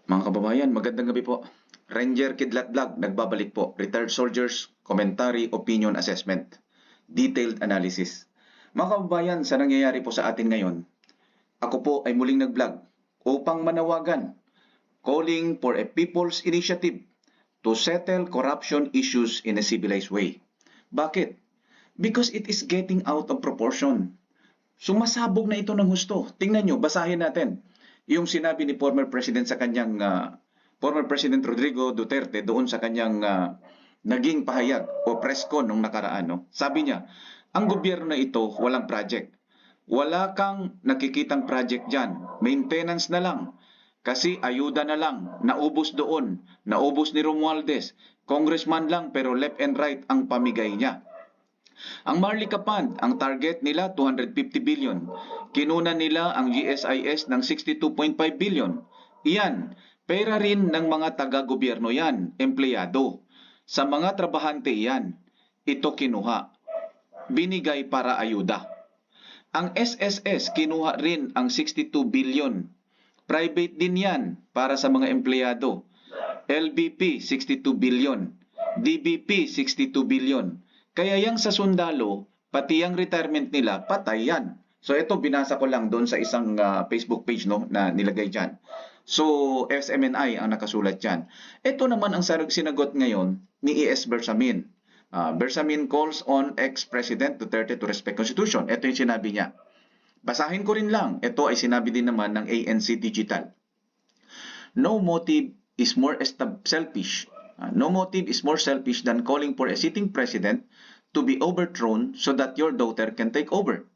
Mga kababayan, magandang gabi po. Ranger Kidlat Vlog, nagbabalik po. Retired Soldiers, Commentary, Opinion Assessment, Detailed Analysis. Mga kababayan, sa nangyayari po sa atin ngayon, ako po ay muling nag-vlog upang manawagan, calling for a people's initiative to settle corruption issues in a civilized way. Bakit? Because it is getting out of proportion. Sumasabog na ito ng husto. Tingnan nyo, basahin natin yung sinabi ni former President sa kanyang former President Rodrigo Duterte doon sa kanyang naging pahayag o press con nung nakaraan. No? Sabi niya, ang gobyerno na ito walang project. Wala kang nakikitang project dyan. Maintenance na lang. Kasi ayuda na lang. Naubos doon. Naubos ni Romualdez. Congressman lang pero left and right ang pamigay niya. Ang Marlica Fund, ang target nila 250 billion. Kinuna nila ang GSIS ng 62.5 billion. Iyan, pera rin ng mga taga-gobyerno yan, empleyado. Sa mga trabahante yan, ito kinuha. Binigay para ayuda. Ang SSS kinuha rin ang 62 billion. Private din yan para sa mga empleyado. LBP 62 billion. DBP 62 billion. Kaya yang sa sundalo, pati yung retirement nila, patay yan. So ito binasa ko lang doon sa isang Facebook page no, na nilagay dyan. So SMNI ang nakasulat dyan. Ito naman ang sinagot ngayon ni E.S. Bersamin. Bersamin calls on ex-President Duterte to respect Constitution. Ito yung sinabi niya. Basahin ko rin lang. Ito ay sinabi din naman ng ANC Digital. No motive is more selfish. No motive is more selfish than calling for a sitting president to be overthrown so that your daughter can take over.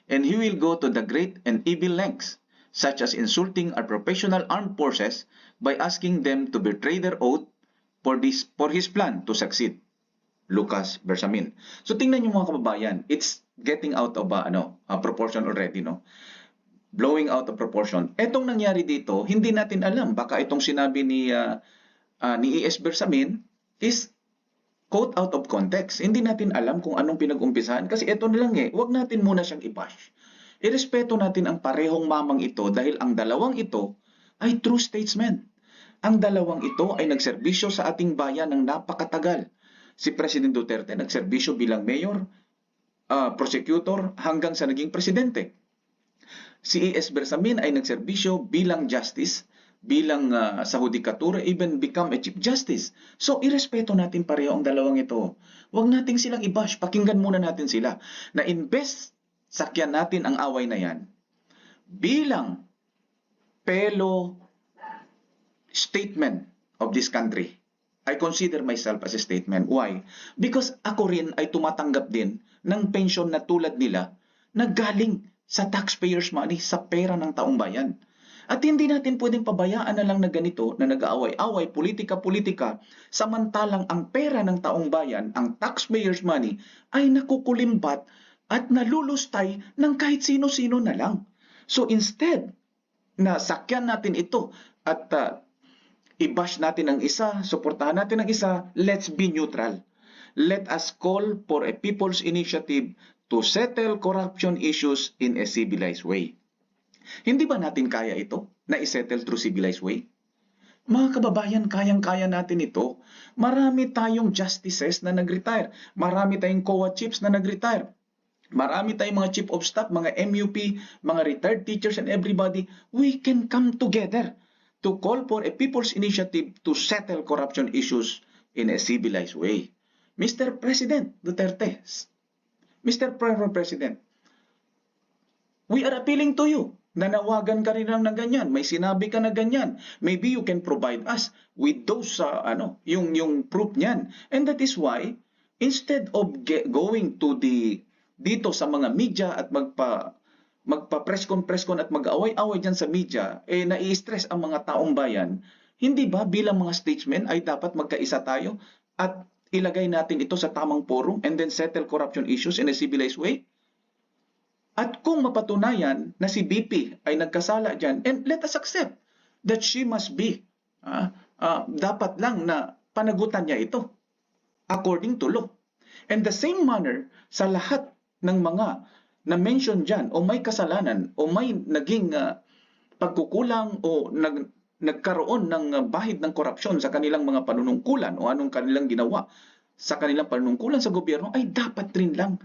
And he will go to the great and evil lengths, such as insulting our professional armed forces by asking them to betray their oath for his plan to succeed. Lucas Bersamin. So tingnan niyo mga kababayan, it's getting out of proportion already, no? Blowing out of proportion. Etong nangyari dito, hindi natin alam. Baka itong sinabi ni E.S. Bersamin is quote out of context. Hindi natin alam kung anong pinag-umpisahan. Kasi ito na lang huwag natin muna siyang i-bash. Irespeto natin ang parehong mamang ito dahil ang dalawang ito ay true statesmen. Ang dalawang ito ay nagserbisyo sa ating bayan ng napakatagal. Si President Duterte nagserbisyo bilang mayor, prosecutor hanggang sa naging presidente. Si E.S. Bersamin ay nagserbisyo bilang justice, bilang sa hudikatura, even become a chief justice. So, irespeto natin pareho ang dalawang ito. Huwag natin silang i-bash, pakinggan muna natin sila. Na invest, sakyan natin ang away na yan bilang fellow statement of this country. I consider myself as a statement. Why? Because ako rin ay tumatanggap din ng pension na tulad nila na galing sa taxpayers' money, sa pera ng taong bayan. At hindi natin pwedeng pabayaan na lang na ganito, na nag-aaway-away, politika-politika, samantalang ang pera ng taong bayan, ang taxpayers' money, ay nakukulimbat at nalulustay ng kahit sino-sino na lang. So instead na sakyan natin ito at i-bash natin ang isa, suportahan natin ang isa, let's be neutral. Let us call for a people's initiative to settle corruption issues in a civilized way. Hindi ba natin kaya ito na i-settle through civilized way? Mga kababayan, kayang-kaya natin ito. Marami tayong justices na nag-retire. Marami tayong COA chiefs na nag-retire. Marami tayong mga chief of staff, mga MUP, mga retired teachers and everybody. We can come together to call for a people's initiative to settle corruption issues in a civilized way. Mr. President Duterte, Mr. President, we are appealing to you. Nanawagan ka rin lang ng ganyan. May sinabi ka na ganyan. Maybe you can provide us with those, yung proof niyan. And that is why, instead of going to dito sa mga media at magpa-press con at mag-away-away dyan sa media, nai-stress ang mga taong bayan, hindi ba bilang mga statesmen ay dapat magkaisa tayo at ilagay natin ito sa tamang forum and then settle corruption issues in a civilized way? At kung mapatunayan na si BP ay nagkasala dyan, and let us accept that she must be, dapat lang na panagutan niya ito according to law. And the same manner sa lahat ng mga na-mention dyan o may kasalanan o may naging pagkukulang o nagkaroon ng bahid ng korupsyon sa kanilang mga panunungkulan o anong kanilang ginawa sa kanilang panunungkulan sa gobyerno ay dapat rin lang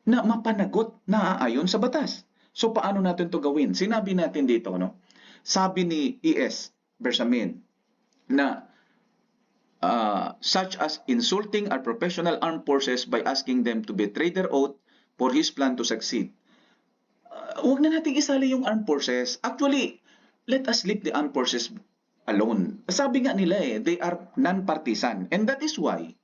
na mapanagot na aayon sa batas. So paano natin to gawin? Sinabi natin dito, no? Sabi ni E.S. Bersamin na such as insulting our professional armed forces by asking them to betray their oath for his plan to succeed. Huwag na nating isali yung armed forces. Actually, let us leave the armed forces alone. Sabi nga nila they are non-partisan. And that is why,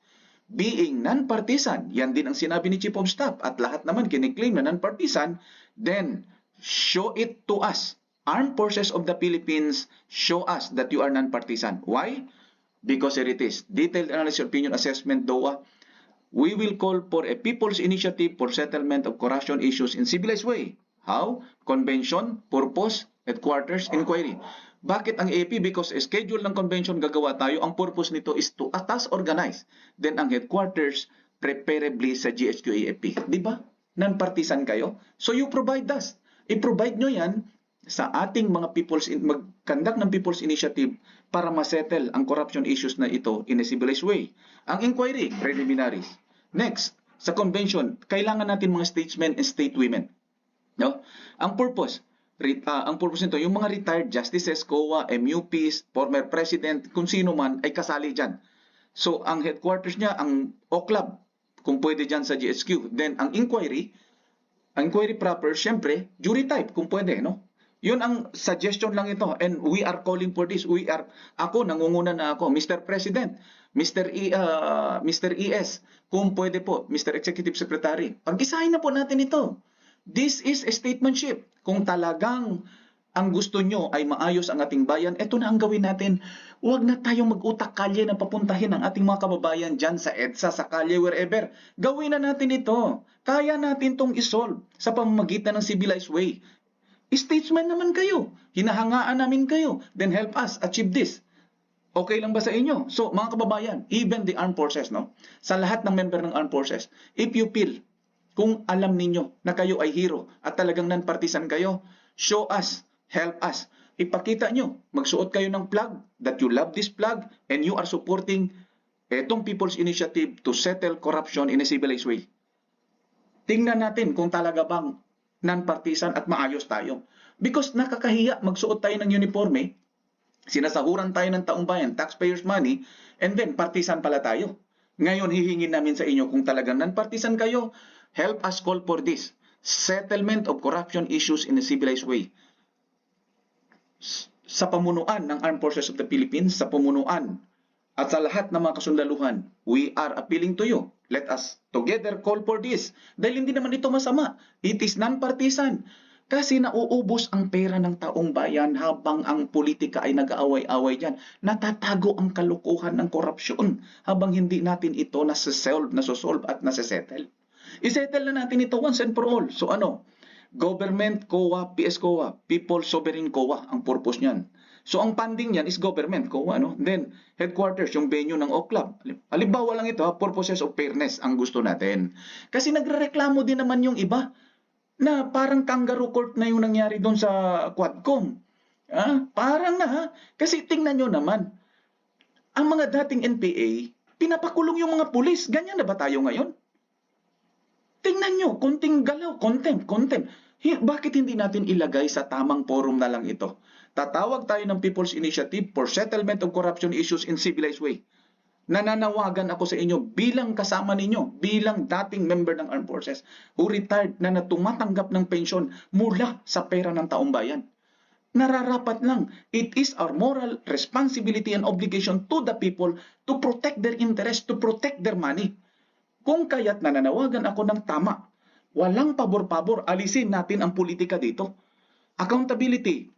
being non-partisan, yan din ang sinabi ni Chief of Staff, at lahat naman kiniklaim na non-partisan, then show it to us. Armed Forces of the Philippines, show us that you are non-partisan. Why? Because here it is. Detailed Analysis Opinion Assessment, DOA. We will call for a people's initiative for settlement of corruption issues in civilized way. How? Convention, purpose, headquarters, inquiry. Bakit ang AP? Because schedule ng convention gagawa tayo. Ang purpose nito is to task organize. Then ang headquarters, preferably sa GHQ-AFP. Di ba? Non-partisan kayo. So you provide us. I-provide nyo yan sa ating mga mag-conduct ng people's initiative para masettle ang corruption issues na ito in a civilized way. Ang inquiry, preliminaries. Next, sa convention, kailangan natin mga statesmen and stateswomen. No? Ang purpose nito, yung mga retired justices, COA, MUPs, former president, kung sino man ay kasali dyan. So, ang headquarters niya, ang O-Club, kung pwede dyan sa GHQ. Then, ang inquiry proper, syempre, jury type, kung pwede, no? Yun ang suggestion lang ito. And we are calling for this. Ako, nangunguna na ako. Mr. President, Mr. ES, kung pwede po, Mr. Executive Secretary, pag-isahin na po natin ito. This is a statesmanship. Kung talagang ang gusto nyo ay maayos ang ating bayan, ito na ang gawin natin. Huwag na tayong mag-utak kalye na papuntahin ang ating mga kababayan dyan sa EDSA, sa kalye, wherever. Gawin na natin ito. Kaya natin itong isolve sa pamamagitan ng civilized way. Statesman naman kayo. Hinahangaan namin kayo. Then help us achieve this. Okay lang ba sa inyo? So, mga kababayan, even the armed forces, no? Sa lahat ng member ng armed forces, if you feel, kung alam ninyo na kayo ay hero at talagang non-partisan kayo, show us, help us. Ipakita nyo, magsuot kayo ng flag, that you love this flag, and you are supporting itong People's Initiative to settle corruption in a civilized way. Tingnan natin kung talaga bang non-partisan at maayos tayo. Because nakakahiya, magsuot tayo ng uniforme, sinasahuran tayo ng taong bayan, taxpayers' money, and then partisan pala tayo. Ngayon, hihingin namin sa inyo kung talagang non-partisan kayo, help us call for this. Settlement of corruption issues in a civilized way. Sa pamunuan ng Armed Forces of the Philippines, sa pamunuan at sa lahat ng mga kasundaluhan, we are appealing to you. Let us together call for this. Dahil hindi naman ito masama. It is non-partisan. Kasi nauubos ang pera ng taong bayan habang ang politika ay nag-aaway-away dyan. Natatago ang kalukuhan ng korupsyon habang hindi natin ito nasosolve at nasesettle. Isettle na natin ito once and for all. So ano? Government, COA, PS COA, People Sovereign COA ang purpose niyan. So ang funding niyan is government, COA, no? Then headquarters, yung venue ng O-Club. Halimbawa lang ito, purposes of fairness ang gusto natin. Kasi nagrereklamo din naman yung iba na parang kangaroo court na yung nangyari doon sa Quadcom. Parang na, kasi tingnan nyo naman, ang mga dating NPA, pinapakulong yung mga pulis. Ganyan na ba tayo ngayon? Tingnan nyo, konting galaw, contempt. Bakit hindi natin ilagay sa tamang forum na lang ito? Tatawag tayo ng People's Initiative for Settlement of Corruption Issues in Civilized Way. Nananawagan ako sa inyo bilang kasama ninyo, bilang dating member ng Armed Forces who retired na tumatanggap ng pensyon mula sa pera ng taong bayan. Nararapat lang, it is our moral responsibility and obligation to the people to protect their interest, to protect their money. Kung kaya't nananawagan ako ng tama, walang pabor-pabor, alisin natin ang politika dito. Accountability.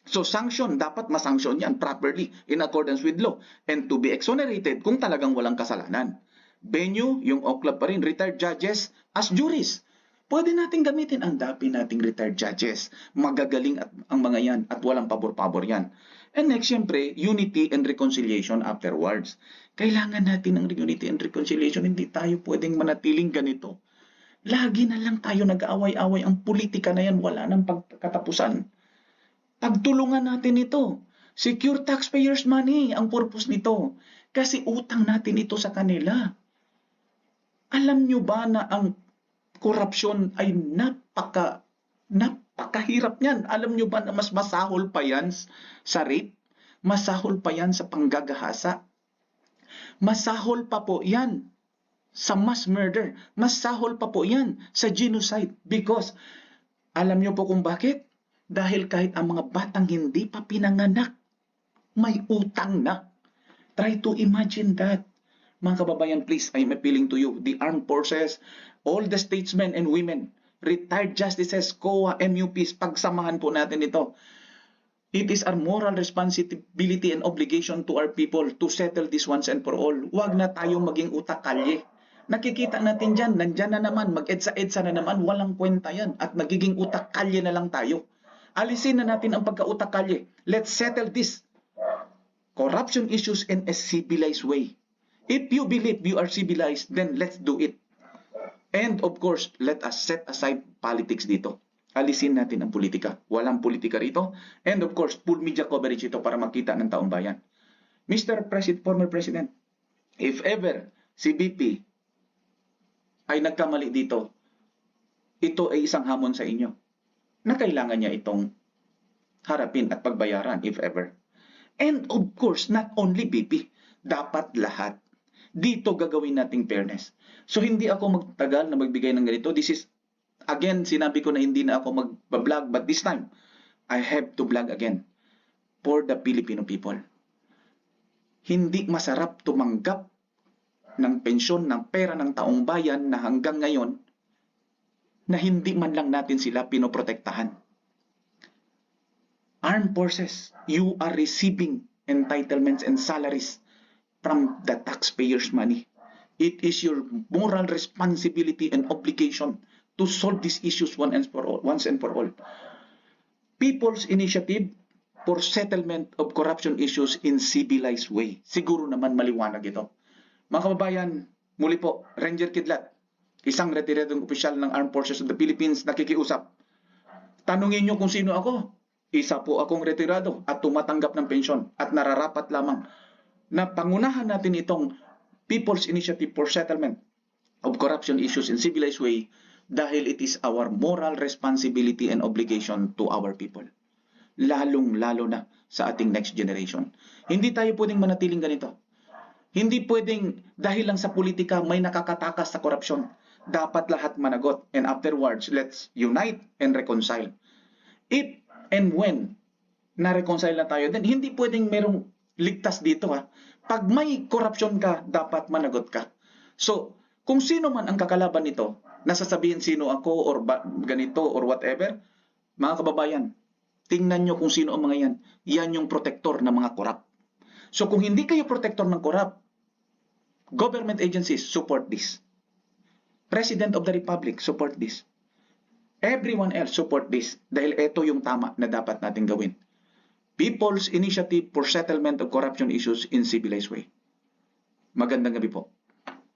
So sanction, dapat masanction yan properly in accordance with law and to be exonerated kung talagang walang kasalanan. Venue, yung O-Club pa rin, retired judges as juries. Pwede natin gamitin ang dami nating retired judges. Magagaling ang mga yan at walang pabor-pabor yan. And next, syempre, unity and reconciliation afterwards. Kailangan natin ng unity and reconciliation. Hindi tayo pwedeng manatiling ganito. Lagi na lang tayo nag-aaway-away. Ang politika na yan, wala nang pagkatapusan. Pagtulungan natin ito. Secure taxpayers' money ang purpose nito. Kasi utang natin ito sa kanila. Alam nyo ba na ang korupsyon ay napakahirap niyan? Alam nyo ba na mas masahol pa yan sa rape? Masahol pa yan sa panggagahasa? Masahol pa po yan sa mass murder? Masahol pa po yan sa genocide? Because, alam nyo po kung bakit? Dahil kahit ang mga batang hindi pa pinanganak, may utang na. Try to imagine that. Mga kababayan, please, I'm appealing to you, the armed forces, all the statesmen and women, retired justices, COA, MUPs, pagsamahan po natin ito. It is our moral responsibility and obligation to our people to settle this once and for all. Huwag na tayong maging utak-kalye. Nakikita natin dyan, nandyan na naman, mag-edsa-edsa na naman, walang kwenta yan. At magiging utak-kalye na lang tayo. Alisin na natin ang pagka-utak-kalye. Let's settle this corruption issues in a civilized way. If you believe you are civilized, then let's do it. And of course, let us set aside politics dito. Alisin natin ang politika. Walang politika rito. And of course, full media coverage ito para makita ng taong bayan. Mr. President, former President, if ever si BP ay nagkamali dito, ito ay isang hamon sa inyo na kailangan niya itong harapin at pagbayaran if ever. And of course, not only BP, dapat lahat. Dito gagawin nating fairness. So hindi ako magtagal na magbigay ng ganito. This is, again, sinabi ko na hindi na ako mag-vlog, but this time, I have to vlog again for the Filipino people. Hindi masarap tumanggap ng pensyon, ng pera ng taong bayan na hanggang ngayon na hindi man lang natin sila pinoprotektahan. Armed forces, you are receiving entitlements and salaries from the taxpayers' money. It is your moral responsibility and obligation to solve these issues once and for all. People's Initiative for Settlement of Corruption Issues in Civilized Way. Siguro naman maliwanag ito. Mga kababayan, muli po, Ranger Kidlat, isang retiradong opisyal ng Armed Forces of the Philippines, nakikiusap. Tanungin nyo kung sino ako. Isa po akong retirado at tumatanggap ng pensyon at nararapat lamang na pangunahan natin itong People's Initiative for Settlement of Corruption Issues in Civilized Way dahil it is our moral responsibility and obligation to our people. Lalong-lalo na sa ating next generation. Hindi tayo pwedeng manatiling ganito. Hindi pwedeng dahil lang sa politika may nakakatakas sa korupsyon. Dapat lahat managot and afterwards, let's unite and reconcile. If and when na-reconcile na tayo, then hindi pwedeng merong ligtas dito ha. Pag may korupsyon ka, dapat managot ka. So, kung sino man ang kakalaban nito, nasasabihin sino ako or ganito or whatever, mga kababayan, tingnan nyo kung sino ang mga yan. Yan yung protector ng mga korap. So, kung hindi kayo protector ng korap, government agencies support this. President of the Republic support this. Everyone else support this dahil ito yung tama na dapat natin gawin. People's Initiative for Settlement of Corruption Issues in Civilized Way. Magandang gabi po.